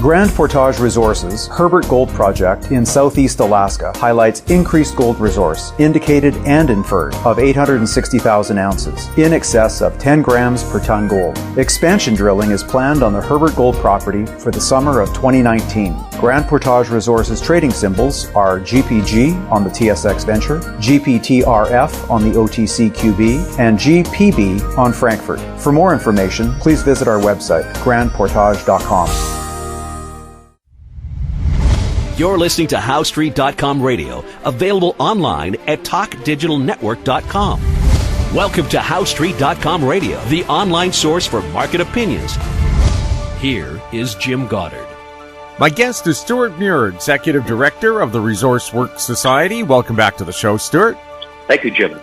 Grand Portage Resources' Herbert Gold Project in southeast Alaska highlights increased gold resource, indicated and inferred, of 860,000 ounces, in excess of 10 grams per ton gold. Expansion drilling is planned on the Herbert Gold property for the summer of 2019. Grand Portage Resources trading symbols are GPG on the TSX Venture, GPTRF on the OTCQB, and GPB on Frankfurt. For more information, please visit our website, grandportage.com. You're listening to HowStreet.com radio, available online at TalkDigitalNetwork.com. Welcome to HowStreet.com radio, the online source for market opinions. Here is Jim Goddard. My guest is Stewart Muir, Executive Director of the Resource Works Society. Welcome back to the show, Stewart. Thank you, Jim.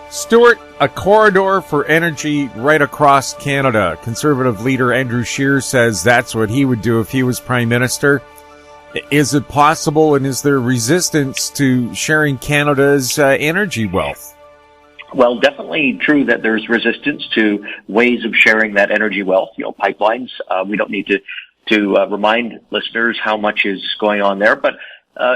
Stewart, a corridor for energy right across Canada. Conservative leader Andrew Scheer says that's what he would do if he was Prime Minister. Is it possible, and is there resistance to sharing Canada's energy wealth? Well, definitely true that there's resistance to ways of sharing that energy wealth, pipelines. We don't need to remind listeners how much is going on there. But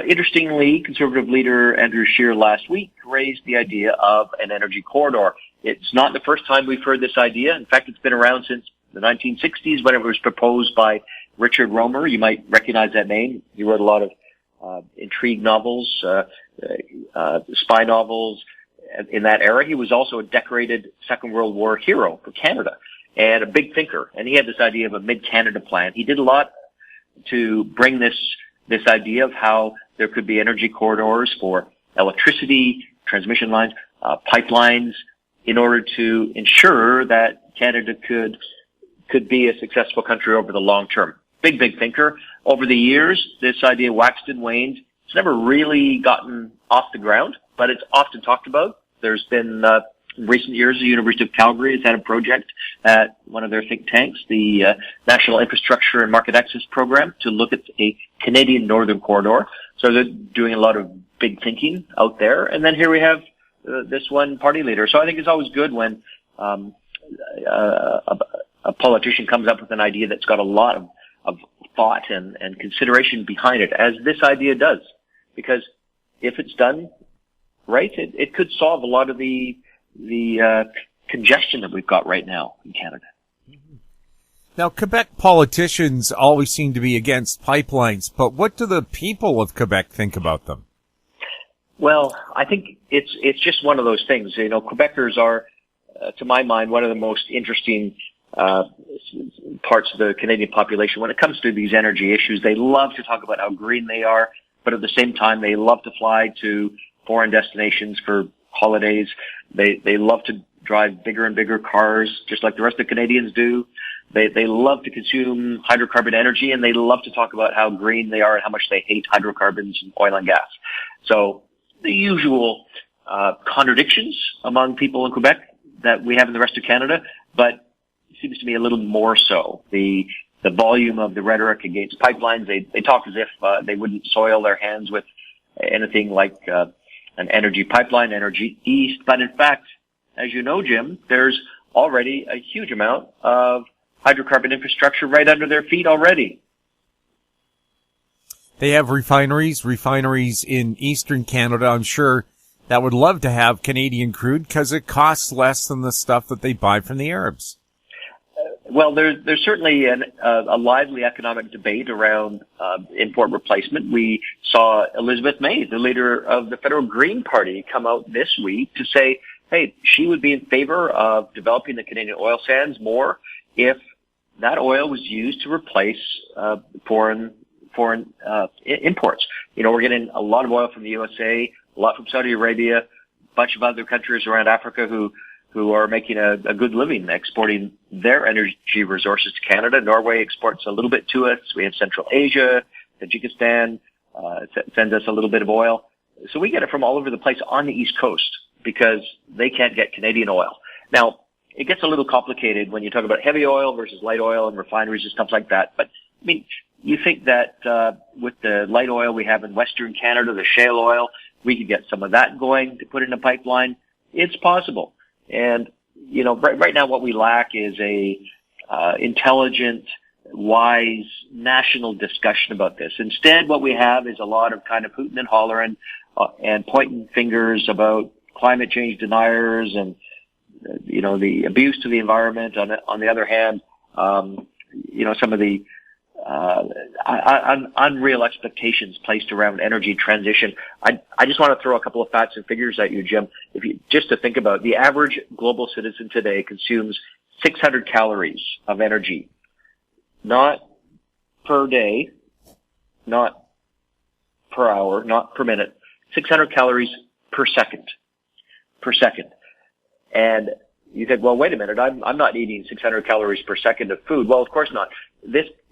interestingly, Conservative leader Andrew Scheer last week raised the idea of an energy corridor. It's not the first time we've heard this idea. In fact, it's been around since the 1960s when it was proposed by Richard Romer. You might recognize that name. He wrote a lot of intrigue novels, spy novels in that era. He was also a decorated Second World War hero for Canada and a big thinker. And he had this idea of a mid-Canada plan. He did a lot to bring this idea of how there could be energy corridors for electricity, transmission lines, pipelines, in order to ensure that Canada could be a successful country over the long term. Big thinker. Over the years, this idea waxed and waned. It's never really gotten off the ground, but it's often talked about. There's been, in recent years, the University of Calgary has had a project at one of their think tanks, the National Infrastructure and Market Access Program, to look at a Canadian Northern Corridor. So they're doing a lot of big thinking out there. And then here we have this one party leader. So I think it's always good when a politician comes up with an idea that's got a lot of thought and consideration behind it, as this idea does. Because if it's done right, it could solve a lot of the congestion that we've got right now in Canada. Now, Quebec politicians always seem to be against pipelines, but what do the people of Quebec think about them? Well, I think it's just one of those things. Quebecers are, to my mind, one of the most interesting parts of the Canadian population when it comes to these energy issues. They love to talk about how green they are, but at the same time, they love to fly to foreign destinations for holidays. They love to drive bigger and bigger cars, just like the rest of Canadians do. They love to consume hydrocarbon energy, and they love to talk about how green they are and how much they hate hydrocarbons and oil and gas. So the usual contradictions among people in Quebec that we have in the rest of Canada, but it seems to me a little more so. The volume of the rhetoric against pipelines, they talk as if they wouldn't soil their hands with anything like an energy pipeline, Energy East. But in fact, as you know, Jim, there's already a huge amount of hydrocarbon infrastructure right under their feet already. They have refineries in eastern Canada. I'm sure that would love to have Canadian crude because it costs less than the stuff that they buy from the Arabs. Well, there's certainly a lively economic debate around import replacement. We saw Elizabeth May, the leader of the Federal Green Party, come out this week to say, hey, she would be in favor of developing the Canadian oil sands more if that oil was used to replace foreign imports. We're getting a lot of oil from the USA, a lot from Saudi Arabia, a bunch of other countries around Africa who are making a good living exporting their energy resources to Canada. Norway exports a little bit to us. We have Central Asia, Tajikistan sends us a little bit of oil. So we get it from all over the place on the East Coast because they can't get Canadian oil. Now, it gets a little complicated when you talk about heavy oil versus light oil and refineries and stuff like that. But, I mean, you think that with the light oil we have in Western Canada, the shale oil, we could get some of that going to put in a pipeline. It's possible. And, right now what we lack is a intelligent wise national discussion about this. Instead, what we have is a lot of kind of hooting and hollering and pointing fingers about climate change deniers and, the abuse to the environment. On the other hand, some of the unreal expectations placed around energy transition. I just want to throw a couple of facts and figures at you, Jim. Just to think about, the average global citizen today consumes 600 calories of energy, not per day, not per hour, not per minute, 600 calories per second. And you think, well, wait a minute, I'm not eating 600 calories per second of food. Well, of course not.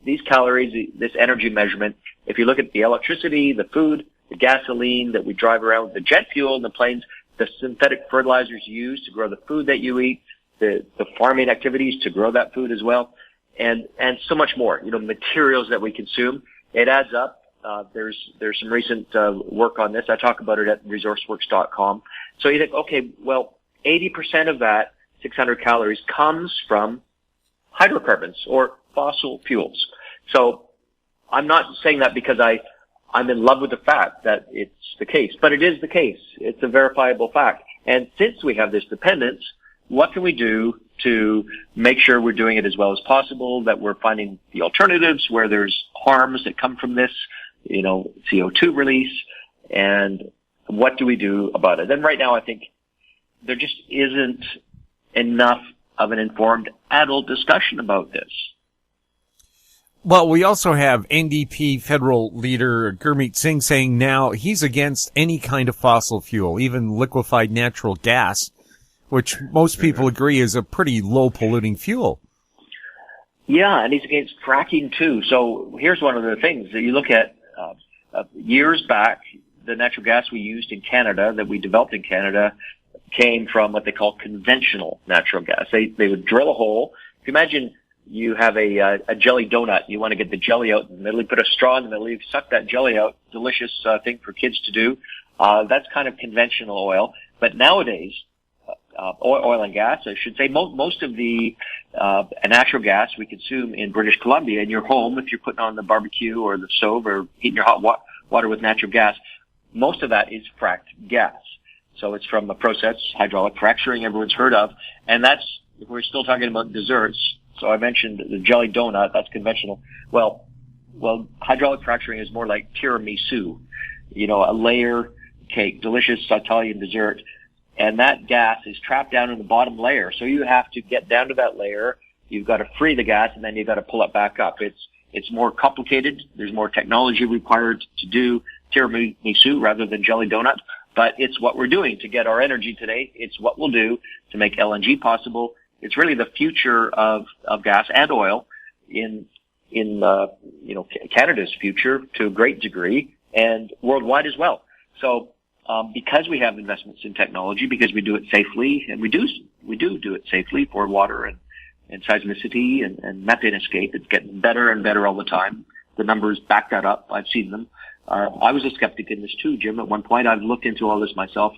These calories, this energy measurement, if you look at the electricity, the food, the gasoline that we drive around, the jet fuel, the planes, the synthetic fertilizers you use to grow the food that you eat, the farming activities to grow that food as well, and so much more, materials that we consume, it adds up. There's some recent work on this. I talk about it at resourceworks.com. So you think, okay, well, 80% of that 600 calories comes from hydrocarbons or fossil fuels. So I'm not saying that because I'm in love with the fact that it's the case, but it is the case. It's a verifiable fact. And since we have this dependence, what can we do to make sure we're doing it as well as possible, that we're finding the alternatives where there's harms that come from this, CO2 release, and what do we do about it? And right now I think there just isn't enough of an informed adult discussion about this. Well, we also have NDP federal leader Gurmeet Singh saying now he's against any kind of fossil fuel, even liquefied natural gas, which most people agree is a pretty low polluting fuel. Yeah, and he's against fracking too. So here's one of the things that you look at. Years back, the natural gas we used in Canada, that we developed in Canada, came from what they call conventional natural gas. They would drill a hole. If you imagine you have a jelly donut, you want to get the jelly out in the middle, you put a straw in the middle, you suck that jelly out, delicious thing for kids to do. That's kind of conventional oil. But nowadays, oil and gas, I should say, most of the natural gas we consume in British Columbia in your home, if you're putting on the barbecue or the stove or heating your hot water with natural gas, most of that is fracked gas. So it's from a process, hydraulic fracturing, everyone's heard of, and we're still talking about desserts. So I mentioned the jelly donut, that's conventional. Well, hydraulic fracturing is more like tiramisu, a layer cake, delicious Italian dessert. And that gas is trapped down in the bottom layer. So you have to get down to that layer. You've got to free the gas, and then you've got to pull it back up. It's more complicated. There's more technology required to do tiramisu rather than jelly donut. But it's what we're doing to get our energy today. It's what we'll do to make LNG possible. It's really the future of gas and oil in Canada's future to a great degree, and worldwide as well. So, because we have investments in technology, because we do it safely, and we do it safely for water and seismicity and methane escape, it's getting better and better all the time. The numbers back that up. I've seen them. I was a skeptic in this too, Jim. At one point, I've looked into all this myself.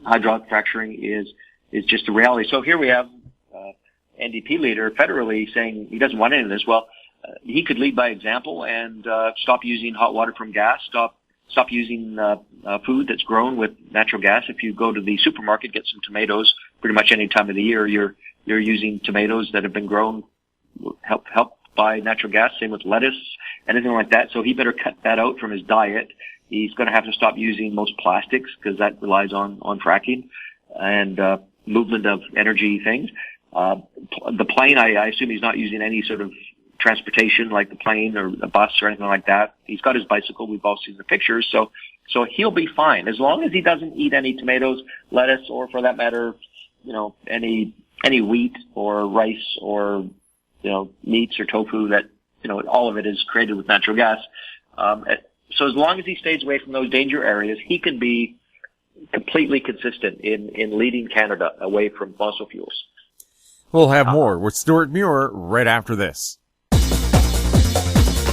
Hydraulic fracturing is just a reality. So here we have NDP leader federally saying he doesn't want any of this. Well, he could lead by example and stop using hot water from gas. Stop using food that's grown with natural gas. If you go to the supermarket, get some tomatoes. Pretty much any time of the year, you're using tomatoes that have been grown, helped by natural gas. Same with lettuce, anything like that. So he better cut that out from his diet. He's going to have to stop using most plastics because that relies on fracking and movement of energy things. The plane, I assume he's not using any sort of transportation like the plane or a bus or anything like that. He's got his bicycle. We've all seen the pictures. So he'll be fine as long as he doesn't eat any tomatoes, lettuce, or for that matter, any wheat or rice or, meats or tofu that, all of it is created with natural gas. So as long as he stays away from those danger areas, he can be completely consistent in leading Canada away from fossil fuels. We'll have more with Stewart Muir right after this.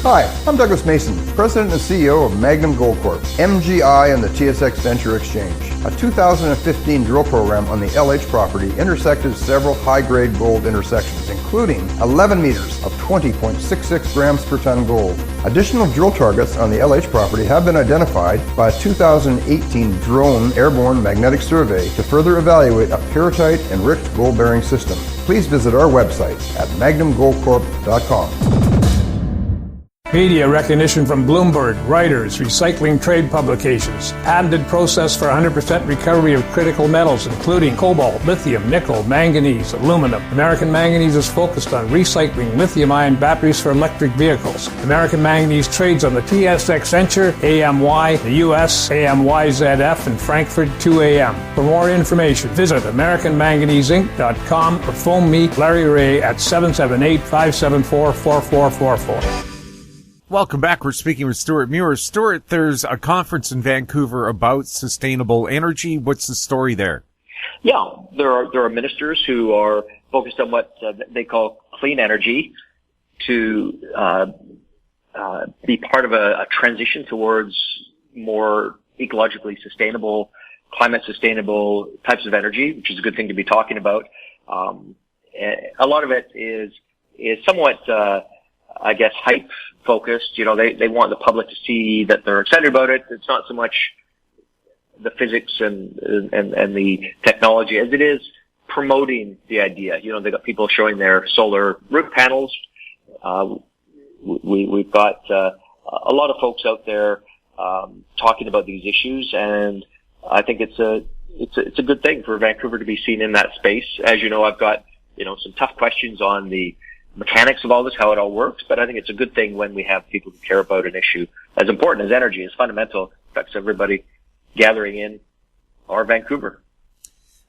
Hi, I'm Douglas Mason, President and CEO of Magnum Gold Corp, MGI, and the TSX Venture Exchange. A 2015 drill program on the LH property intersected several high-grade gold intersections, including 11 meters of 20.66 grams per ton gold. Additional drill targets on the LH property have been identified by a 2018 drone airborne magnetic survey to further evaluate a pyrrhotite-enriched gold-bearing system. Please visit our website at magnumgoldcorp.com. Media recognition from Bloomberg, Reuters, recycling trade publications. Patented process for 100% recovery of critical metals, including cobalt, lithium, nickel, manganese, aluminum. American Manganese is focused on recycling lithium-ion batteries for electric vehicles. American Manganese trades on the TSX Venture, AMY, the US, AMYZF, and Frankfurt 2AM. For more information, visit AmericanManganeseInc.com or phone me, Larry Ray, at 778-574-4444. Welcome back. We're speaking with Stewart Muir. Stewart, there's a conference in Vancouver about sustainable energy. What's the story there? Yeah, there are ministers who are focused on what they call clean energy to be part of a transition towards more ecologically sustainable, climate sustainable types of energy, which is a good thing to be talking about. A lot of it is somewhat, I guess, hype focused. You know, they want the public to see that they're excited about it. It's not so much the physics and the technology as it is promoting the idea. You know, they got people showing their solar roof panels. We've got a lot of folks out there talking about these issues, and I think it's a good thing for Vancouver to be seen in that space. As you know, I've got some tough questions on the mechanics of all this, how it all works, but I think it's a good thing when we have people who care about an issue as important as energy, as fundamental, affects everybody gathering in our Vancouver.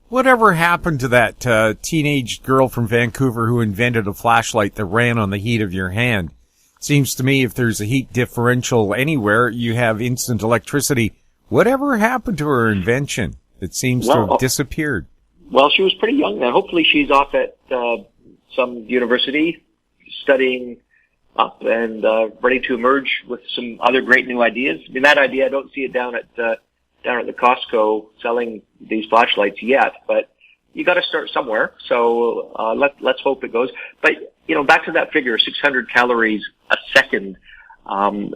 Whatever happened to that teenage girl from Vancouver who invented a flashlight that ran on the heat of your hand? Seems to me if there's a heat differential anywhere, you have instant electricity. Whatever happened to her invention? It seems to have disappeared. Well, she was pretty young then. Hopefully she's off at some university studying up and ready to emerge with some other great new ideas. I mean, that idea, I don't see it down at the Costco selling these flashlights yet, but you got to start somewhere. So let's hope it goes. But back to that figure, 600 calories a second.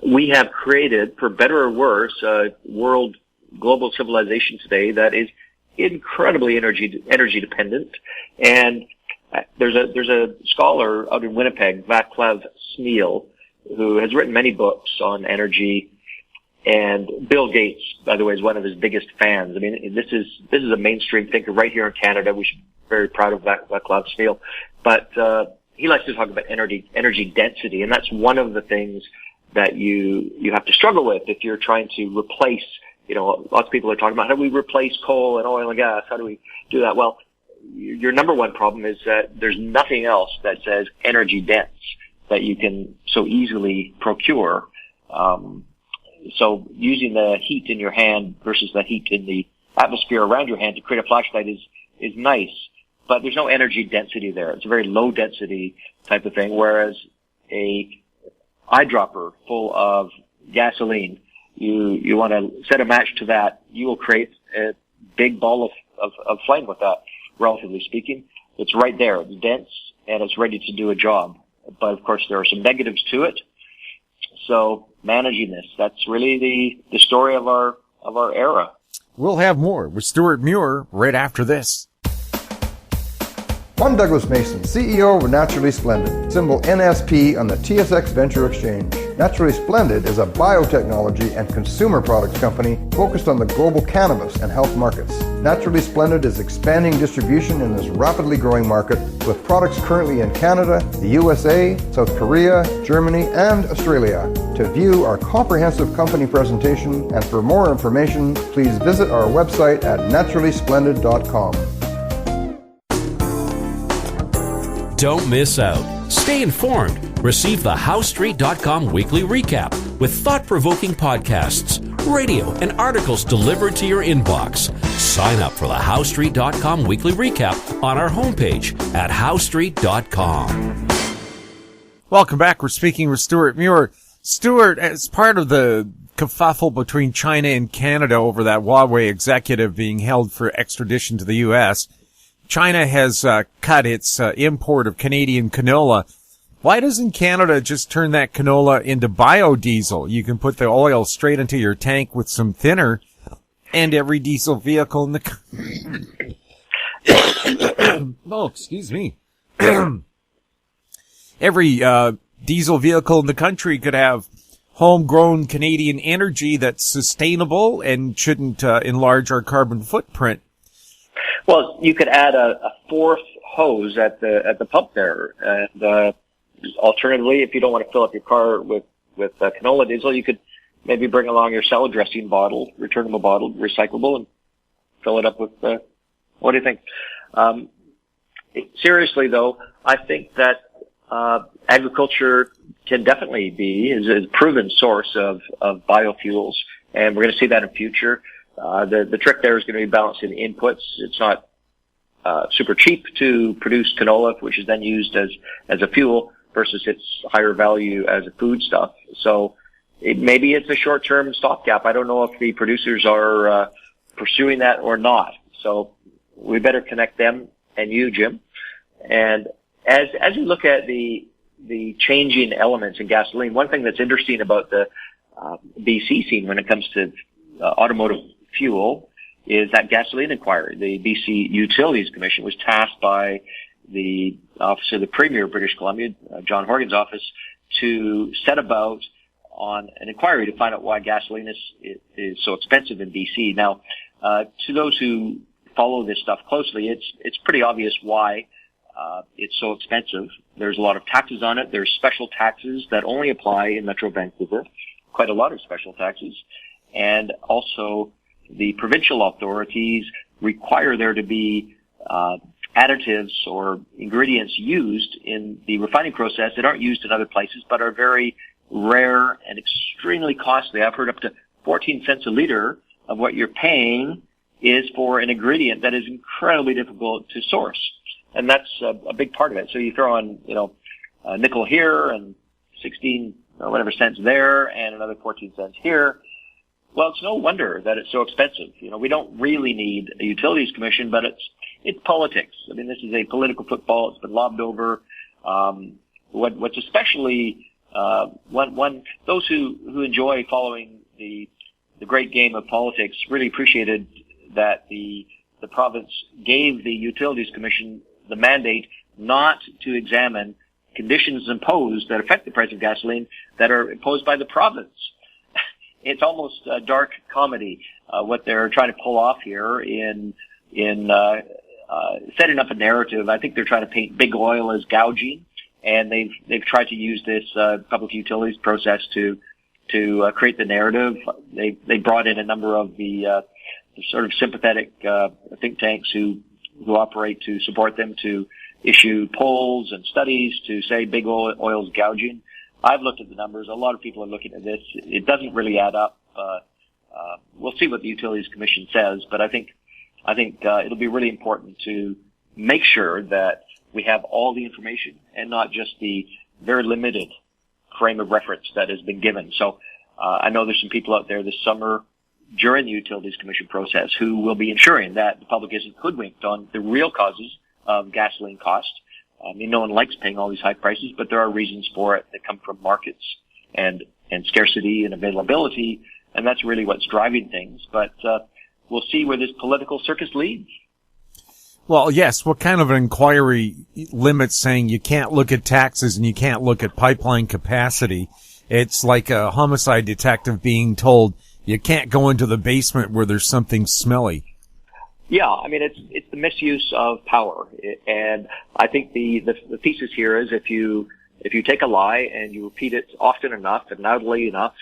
We have created, for better or worse, a global civilization today that is incredibly energy dependent. And there's a scholar out in Winnipeg, Vaclav Smil, who has written many books on energy, and Bill Gates, by the way, is one of his biggest fans. I mean, this is a mainstream thinker right here in Canada. We should be very proud of Vaclav Smil, but he likes to talk about energy density, and that's one of the things that you have to struggle with if you're trying to replace. Lots of people are talking about how do we replace coal and oil and gas? How do we do that? Well, your number one problem is that there's nothing else that says energy dense that you can so easily procure. So using the heat in your hand versus the heat in the atmosphere around your hand to create a flashlight is nice, but there's no energy density there. It's a very low density type of thing, whereas a eyedropper full of gasoline, you want to set a match to that, you will create a big ball of flame with that. Relatively speaking, it's right there. It's dense and it's ready to do a job. But of course, there are some negatives to it. So managing this, that's really the story of our era. We'll have more with Stewart Muir right after this. I'm Douglas Mason, CEO of Naturally Splendid, symbol NSP on the TSX Venture Exchange. Naturally Splendid is a biotechnology and consumer products company focused on the global cannabis and health markets. Naturally Splendid is expanding distribution in this rapidly growing market with products currently in Canada, the USA, South Korea, Germany, and Australia. To view our comprehensive company presentation and for more information, please visit our website at naturallysplendid.com. Don't miss out. Stay informed. Receive the HowStreet.com weekly recap with thought-provoking podcasts, radio, and articles delivered to your inbox. Sign up for the HowStreet.com weekly recap on our homepage at HowStreet.com. Welcome back. We're speaking with Stewart Muir. Stuart, as part of the kerfuffle between China and Canada over that Huawei executive being held for extradition to the U.S., China has cut its import of Canadian canola. Why doesn't Canada just turn that canola into biodiesel? You can put the oil straight into your tank with some thinner, and every diesel vehicle in the oh, excuse me. Every diesel vehicle in the country could have homegrown Canadian energy that's sustainable and shouldn't enlarge our carbon footprint. Well, you could add a fourth hose at the pump there, and alternatively, if you don't want to fill up your car with canola diesel, you could maybe bring along your salad dressing bottle, returnable bottle, recyclable, and fill it up with. What do you think? Seriously, though, I think that agriculture can definitely be is a proven source of biofuels, and we're going to see that in future. The trick there is going to be balancing the inputs. It's not super cheap to produce canola, which is then used as a fuel, versus its higher value as a foodstuff. So maybe it's a short-term stopgap. I don't know if the producers are pursuing that or not. So we better connect them and you, Jim. And as you look at the changing elements in gasoline, one thing that's interesting about the BC scene when it comes to automotive fuel is that gasoline inquiry. The BC Utilities Commission was tasked by the Office of the Premier of British Columbia, John Horgan's office, to set about on an inquiry to find out why gasoline is so expensive in BC. Now, to those who follow this stuff closely, it's pretty obvious why it's so expensive. There's a lot of taxes on it. There's special taxes that only apply in Metro Vancouver, quite a lot of special taxes. And also the provincial authorities require there to be additives or ingredients used in the refining process that aren't used in other places but are very rare and extremely costly. I've heard up to 14 cents a liter of what you're paying is for an ingredient that is incredibly difficult to source. And that's a big part of it. So you throw on, a nickel here and 16 or whatever cents there and another 14 cents here. Well, it's no wonder that it's so expensive. We don't really need a utilities commission, but it's politics. I mean, this is a political football. It's been lobbed over. What's especially, those who enjoy following the great game of politics really appreciated that the province gave the Utilities Commission the mandate not to examine conditions imposed that affect the price of gasoline that are imposed by the province. It's almost a dark comedy, what they're trying to pull off here in setting up a narrative. I think they're trying to paint big oil as gouging, and they've tried to use this public utilities process to create the narrative. They brought in a number of the sort of sympathetic think tanks who operate to support them to issue polls and studies to say big oil's gouging. I've looked at the numbers. A lot of people are looking at this. It doesn't really add up. We'll see what the Utilities Commission says, but I think it'll be really important to make sure that we have all the information and not just the very limited frame of reference that has been given. So I know there's some people out there this summer during the Utilities Commission process who will be ensuring that the public isn't hoodwinked on the real causes of gasoline cost. I mean, no one likes paying all these high prices, but there are reasons for it that come from markets and scarcity and availability, and that's really what's driving things. But we'll see where this political circus leads. Well, yes. What kind of an inquiry limits saying you can't look at taxes and you can't look at pipeline capacity? It's like a homicide detective being told you can't go into the basement where there's something smelly. Yeah, I mean, it's the misuse of power. And I think the thesis here is if you take a lie and you repeat it often enough and loudly enough,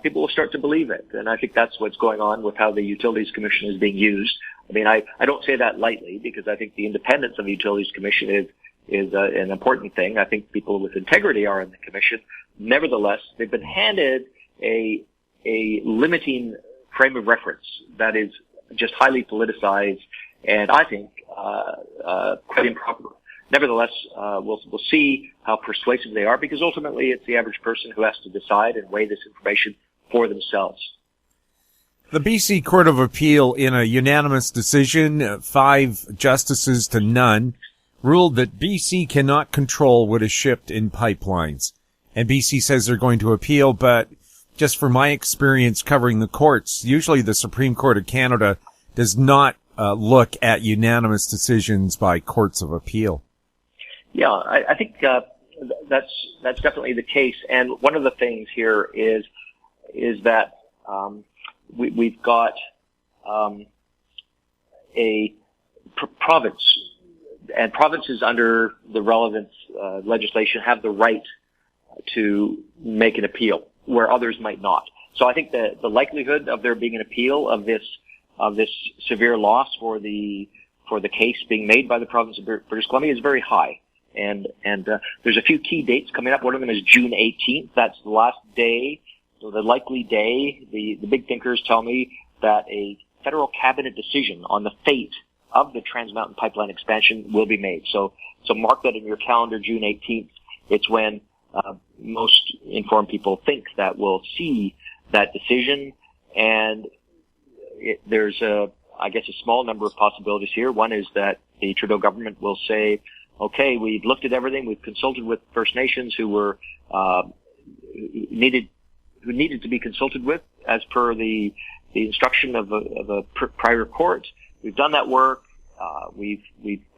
people will start to believe it. And I think that's what's going on with how the Utilities Commission is being used. I mean, I don't say that lightly because I think the independence of the Utilities Commission is an important thing. I think people with integrity are in the commission. Nevertheless, they've been handed a limiting frame of reference that is just highly politicized and I think quite improper. nevertheless, we'll see how persuasive they are, because ultimately it's the average person who has to decide and weigh this information for themselves. The BC Court of Appeal, in a unanimous decision, 5 justices to none, ruled that BC cannot control what is shipped in pipelines. And BC says they're going to appeal, but just from my experience covering the courts, usually the Supreme Court of Canada does not look at unanimous decisions by courts of appeal. Yeah, I think that's definitely the case. And one of the things here is that we've got a province, and provinces under the relevant legislation have the right to make an appeal where others might not. So I think the likelihood of there being an appeal of this severe loss for the case being made by the province of British Columbia is very high. And there's a few key dates coming up. One of them is June 18th. That's the last day, so the likely day. The big thinkers tell me that a federal cabinet decision on the fate of the Trans Mountain Pipeline expansion will be made. So mark that in your calendar, June 18th. It's when most informed people think that we'll see that decision. And there's I guess a small number of possibilities here. One is that the Trudeau government will say, okay, we've looked at everything. We've consulted with First Nations who needed to be consulted with as per the instruction of a prior court. We've done that work. We've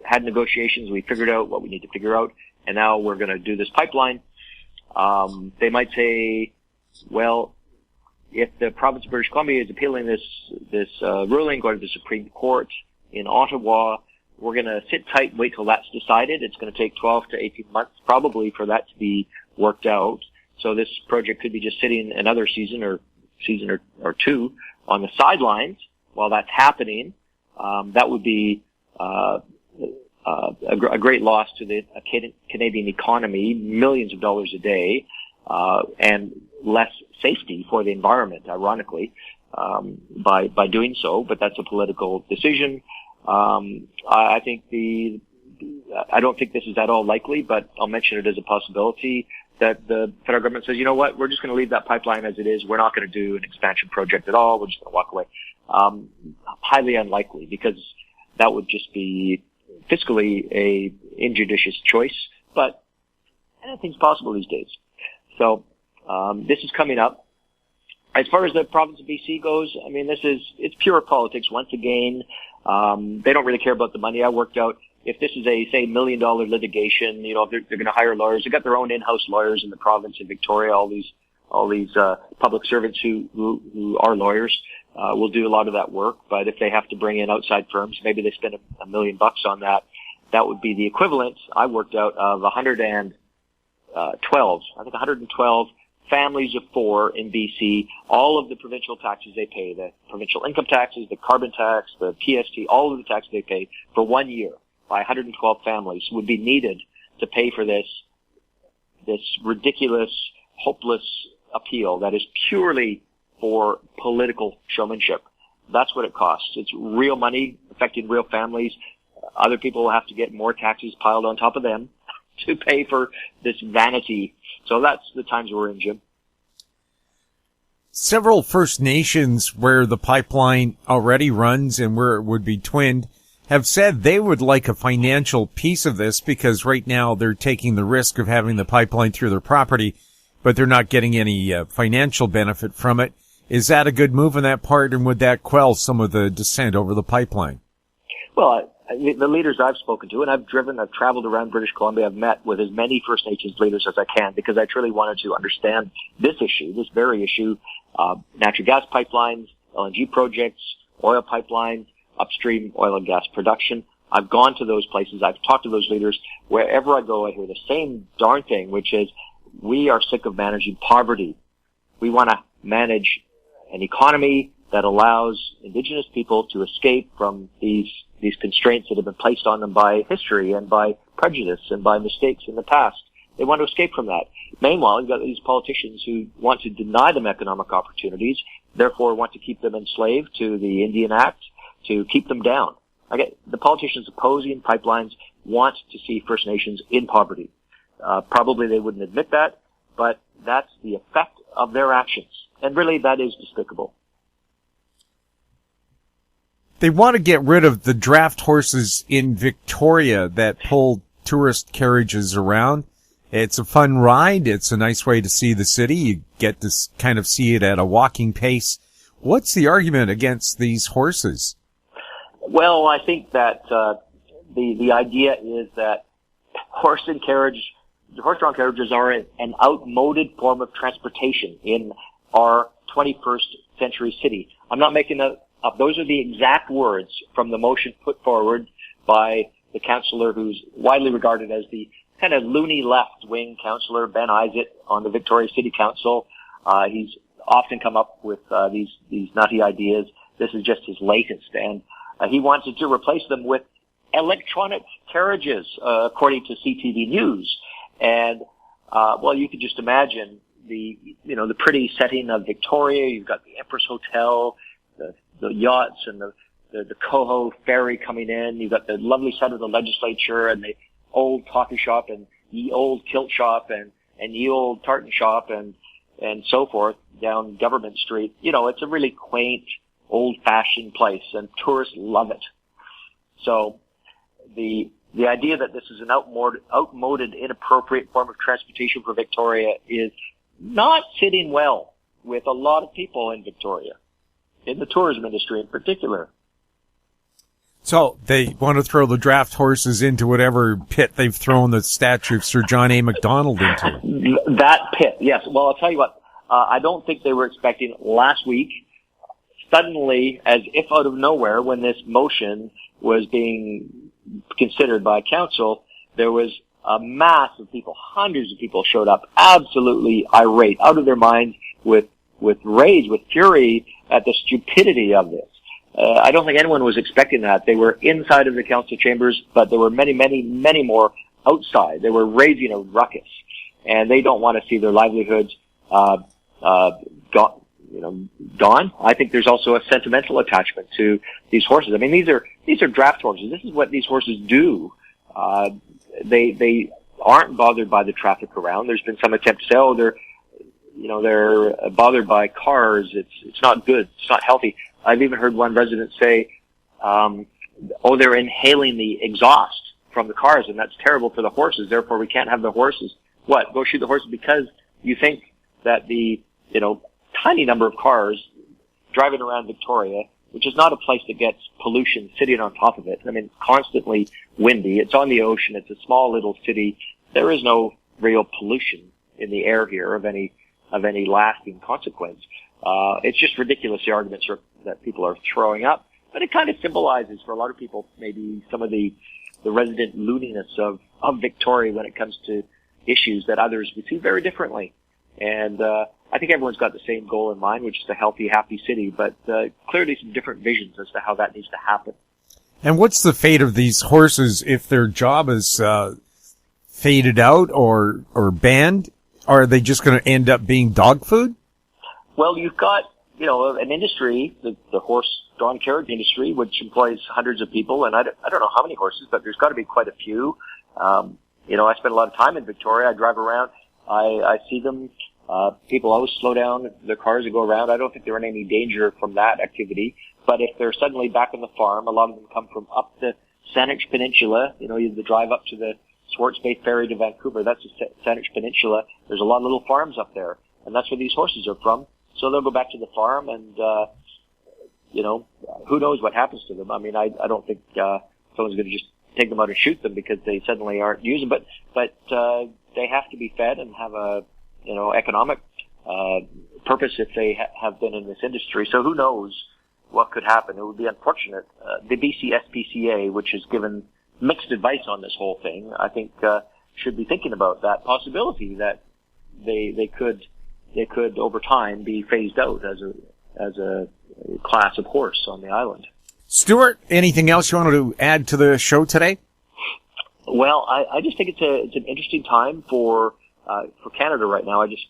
had negotiations. We figured out what we need to figure out, and now we're going to do this pipeline. They might say, well, if the province of British Columbia is appealing this ruling, going to the Supreme Court in Ottawa, we're going to sit tight and wait till that's decided. It's going to take 12 to 18 months probably for that to be worked out. So this project could be just sitting another season or two on the sidelines while that's happening. That would be a great loss to the Canadian economy, millions of dollars a day, and less safety for the environment, ironically, by doing so. But that's a political decision. I don't think this is at all likely, but I'll mention it as a possibility that the federal government says, you know what, we're just going to leave that pipeline as it is. We're not going to do an expansion project at all. We're just going to walk away. Highly unlikely, because that would just be fiscally a injudicious choice, but anything's possible these days. So, this is coming up. As far as the province of BC goes, I mean, it's pure politics once again. They don't really care about the money. I worked out if this is a, say, $1 million litigation, you know, they're going to hire lawyers. They got their own in-house lawyers in the province of Victoria. All these public servants who are lawyers, will do a lot of that work. But if they have to bring in outside firms, maybe they spend $1 million on that. That would be the equivalent, I worked out, of 112 families of 4 in BC, all of the provincial taxes they pay, the provincial income taxes, the carbon tax, the PST, all of the taxes they pay for 1 year by 112 families would be needed to pay for this ridiculous, hopeless appeal that is purely for political showmanship. That's what it costs. It's real money affecting real families. Other people will have to get more taxes piled on top of them to pay for this vanity. So that's the times we're in, Jim. Several First Nations where the pipeline already runs and where it would be twinned have said they would like a financial piece of this, because right now they're taking the risk of having the pipeline through their property, but they're not getting any financial benefit from it. Is that a good move on that part, and would that quell some of the dissent over the pipeline? Well, the leaders I've spoken to, and I've traveled around British Columbia, I've met with as many First Nations leaders as I can, because I truly wanted to understand this issue, this very issue, natural gas pipelines, LNG projects, oil pipelines, upstream oil and gas production. I've gone to those places. I've talked to those leaders. Wherever I go, I hear the same darn thing, which is we are sick of managing poverty. We want to manage an economy that allows Indigenous people to escape from these constraints that have been placed on them by history and by prejudice and by mistakes in the past. They want to escape from that. Meanwhile, you've got these politicians who want to deny them economic opportunities, therefore want to keep them enslaved to the Indian Act, to keep them down. The politicians opposing pipelines want to see First Nations in poverty. Probably they wouldn't admit that, but that's the effect of their actions. And really, that is despicable. They want to get rid of the draft horses in Victoria that pull tourist carriages around. It's a fun ride. It's a nice way to see the city. You get to kind of see it at a walking pace. What's the argument against these horses? Well, I think that the idea is that horse-drawn carriages are an outmoded form of transportation in our 21st century city. I'm not making that up. Those are the exact words from the motion put forward by the councillor who's widely regarded as the kind of loony left-wing councillor, Ben Isaac, on the Victoria City Council. He's often come up with these nutty ideas. This is just his latest, and he wanted to replace them with electronic carriages, according to CTV News. And well, you could just imagine the pretty setting of Victoria. You've got the Empress Hotel, the yachts, and the Coho ferry coming in. You've got the lovely side of the legislature and the old coffee shop and the old kilt shop and the old tartan shop and so forth down Government Street. It's a really quaint, old-fashioned place, and tourists love it. So the idea that this is an outmoded, inappropriate form of transportation for Victoria is not sitting well with a lot of people in Victoria, in the tourism industry in particular. So they want to throw the draft horses into whatever pit they've thrown the statue of Sir John A. Macdonald into. That pit, yes. Well, I'll tell you what, I don't think they were expecting last week, suddenly, as if out of nowhere, when this motion was being considered by council, there was a mass of people, hundreds of people showed up, absolutely irate, out of their minds, with rage, with fury at the stupidity of this. I don't think anyone was expecting that. They were inside of the council chambers, but there were many, many, many more outside. They were raising a ruckus, and they don't want to see their livelihoods gone. I think there's also a sentimental attachment to these horses. I mean, these are draft horses. This is what these horses do. They aren't bothered by the traffic around. There's been some attempt to say, oh, they're bothered by cars. It's not good. It's not healthy. I've even heard one resident say, they're inhaling the exhaust from the cars, and that's terrible for the horses. Therefore, we can't have the horses. What? Go shoot the horses because you think that the, tiny number of cars driving around Victoria, which is not a place that gets pollution sitting on top of it. I mean, constantly windy. It's on the ocean. It's a small little city. There is no real pollution in the air here of any lasting consequence. It's just ridiculous, the arguments that people are throwing up. But it kind of symbolizes for a lot of people maybe some of the resident looniness of Victoria when it comes to issues that others would see very differently. And I think everyone's got the same goal in mind, which is a healthy, happy city, but clearly some different visions as to how that needs to happen. And what's the fate of these horses if their job is faded out or banned? Are they just going to end up being dog food? Well, you've got, an industry, the horse-drawn carriage industry, which employs hundreds of people, and I don't know how many horses, but there's got to be quite a few. I spend a lot of time in Victoria. I drive around. I see them. People always slow down their cars and go around. I don't think they're in any danger from that activity. But if they're suddenly back on the farm, a lot of them come from up the Saanich Peninsula. The drive up to the Swartz Bay Ferry to Vancouver. That's the Saanich Peninsula. There's a lot of little farms up there, and that's where these horses are from. So they'll go back to the farm, and who knows what happens to them. I mean, I don't think someone's going to just take them out and shoot them because they suddenly aren't using. But they have to be fed and have a economic purpose if they have been in this industry. So who knows what could happen? It would be unfortunate. The BC SPCA, which has given mixed advice on this whole thing, I think should be thinking about that possibility that they could over time be phased out as a class of horse on the island. Stuart, anything else you wanted to add to the show today? Well, I just think it's an interesting time for Canada right now. I just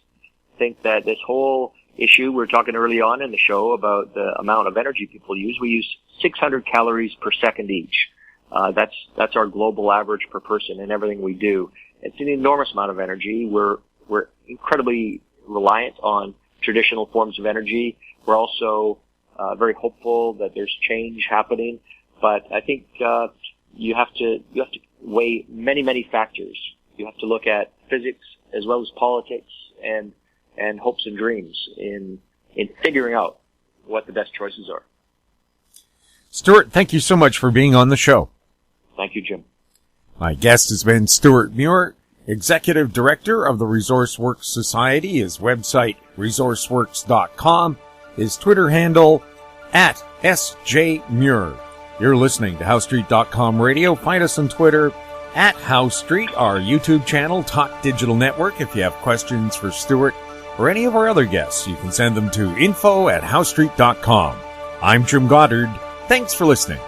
think that this whole issue, we were talking early on in the show about the amount of energy people use. We use 600 calories per second each. That's our global average per person in everything we do. It's an enormous amount of energy. We're incredibly reliant on traditional forms of energy. We're also very hopeful that there's change happening, but I think you have to weigh many factors. You have to look at physics as well as politics and hopes and dreams in figuring out what the best choices are. Stewart, thank you so much for being on the show. Thank you, Jim. My guest has been Stewart Muir, Executive Director of the ResourceWorks Society. His website, resourceworks.com. His Twitter handle, @SJMuir. You're listening to HowStreet.com radio. Find us on Twitter, @HowStreet, our YouTube channel, Talk Digital Network. If you have questions for Stewart or any of our other guests, you can send them to info@HowStreet.com. I'm Jim Goddard. Thanks for listening.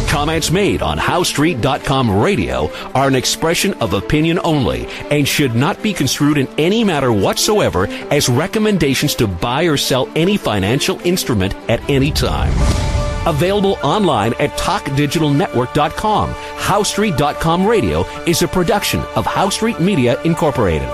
Comments made on HowStreet.com radio are an expression of opinion only and should not be construed in any matter whatsoever as recommendations to buy or sell any financial instrument at any time. Available online at TalkDigitalNetwork.com. HowStreet.com radio is a production of HowStreet Media Incorporated.